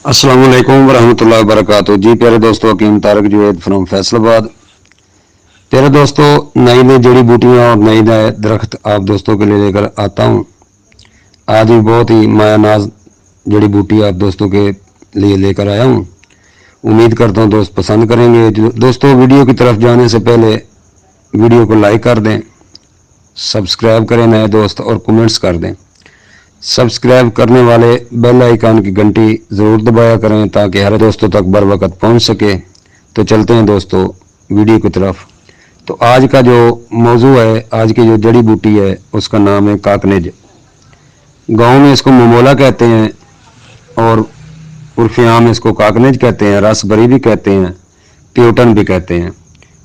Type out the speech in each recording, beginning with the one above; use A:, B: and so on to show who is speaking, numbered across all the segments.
A: अस्सलाम वालेकुम वरहमतुल्लाहि वबरकातुहू। जी प्यारे दोस्तों, हकीम तारक जुवैद फ्रॉम फैसलाबाद। प्यारे दोस्तों, नई नई जड़ी बूटियाँ और नए नए दरख्त आप दोस्तों के लिए लेकर आता हूँ। आज भी बहुत ही मायानाज जड़ी बूटी आप दोस्तों के लिए लेकर आया हूँ। उम्मीद करता हूँ दोस्त पसंद करेंगे। दोस्तों, वीडियो की तरफ जाने से पहले वीडियो को लाइक कर दें, सब्सक्राइब करें नए दोस्त, और कमेंट्स कर दें। सब्सक्राइब करने वाले बेल आइकन की घंटी ज़रूर दबाया करें ताकि हर दोस्तों तक बर वक्त पहुँच सके। तो चलते हैं दोस्तों वीडियो की तरफ। तो आज का जो मौजू है, आज की जो जड़ी बूटी है, उसका नाम है काकनेज। गांव में इसको ममोला कहते हैं और उर्फियाम इसको काकनेज कहते हैं, रसबरी भी कहते हैं, प्यूटन भी कहते हैं।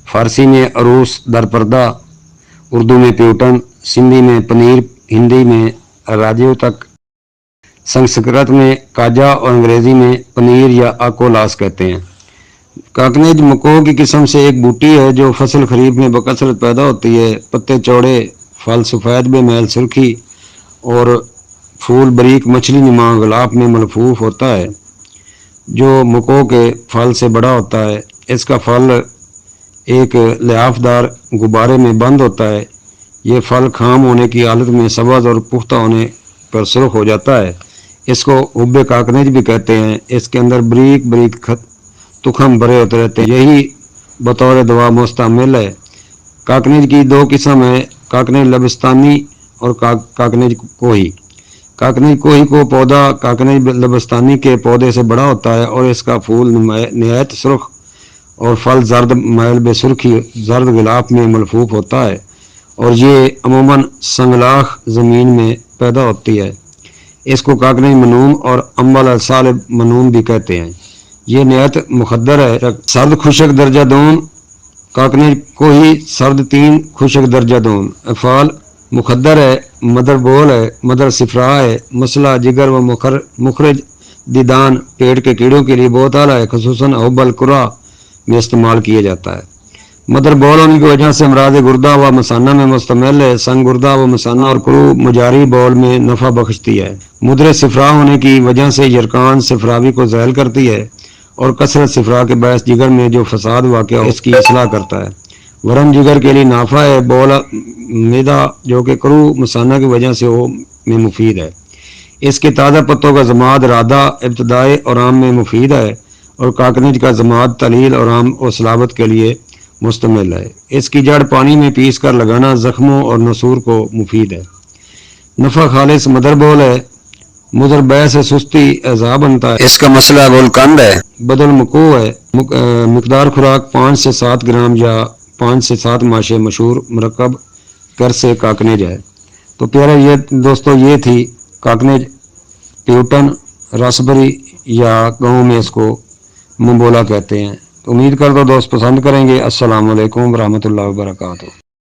A: फारसी में अरूस दरपर्दा, उर्दू में प्यूटन, सिंधी में पनीर, हिंदी में राजीव तक, संस्कृत में काजा और अंग्रेजी में पनीर या आकोलास कहते हैं। काकनेज मको की किस्म से एक बूटी है जो फसल खरीफ में बकसरत पैदा होती है। पत्ते चौड़े, फल सफ़ेद बेमैल सुर्खी और फूल बारीक मछली नुमा गुलाब में मलफूफ होता है जो मको के फल से बड़ा होता है। इसका फल एक लियाफदार गुब्बारे में बंद होता है। ये फल खाम होने की हालत में सब्ज़ और पुख्ता होने पर सुर्ख हो जाता है। इसको हुब्बे काकनेज भी कहते हैं। इसके अंदर बरीक बरीक तुखम भरे होते रहते हैं, यही बतौर दवा मुस्तमिल है। काकनेज की दो किस्म है, काकनेज लबस्तानी और काकनेज कोही। काकनेज कोही को पौधा काकनेज लबस्तानी के पौधे से बड़ा होता है और इसका फूल नहायत सुर्ख और फल जर्द मैल बेसुर्खी जर्द गुलाब में मलफूफ होता है और ये अमूमन संगलाख ज़मीन में पैदा होती है। इसको काकनेज मनूम और अम्बल साल मनूम भी कहते हैं। ये नहायत मुखद्दर है। सर्द खुशक दर्जा दून, काकनेज कोही सर्द 3 खुशक दर्जा दून। अफाल मुखद्दर है, मदर बोल है, मदर सिफरा है, मसला जिगर व मुखरज दीदान पेट के कीड़ों के लिए बहुत आला है। खसूसन हुब्बल कुरा में इस्तेमाल किया जाता है। मदर बॉल होने की वजह से अमराज गुर्दा व मसाना में मुस्तमिल है। संग गुर्दा व मसाना और क्रू मुजारी बॉल में नफ़ा बख्शती है। मुद्रे सिफरा होने की वजह से यरकान सिफरावी को ज़ैल करती है और कसरत सिफरा के बायस जिगर में जो फसाद वाक़ हो इसकी इसलाह करता है। वरम जिगर के लिए नाफा है। बॉल मैदा जो कि क्रू मसाना की वजह से वो में मुफीद है। इसके ताज़ा पत्तों का जमात रादा इब्तदाई और आम में मुफीद है और काकनेज का जमात तलील और आम और सलाबत के लिए मुस्तमिल है। इसकी जड़ पानी में पीस कर लगाना जख्मों और नसूर को मुफीद है। नफ़ा खालिस मदर बोल है। मुदर बै से सुस्ती एज़ा बनता है। इसका मसला गुलकंद है। बदल मको है। मिकदार खुराक 5 से 7 ग्राम या 5 से 7 माशे मशहूर मरकब कर से काकनेज है। तो प्यारे ये दोस्तों, ये थी काकनेज, प्यूटन, रसबरी या गाँव में इसको ममोला कहते हैं। तो उम्मीद करता हूँ दोस्त पसंद करेंगे। अस्सलाम वालेकुम रहमतुल्लाहि व बरकातुहू।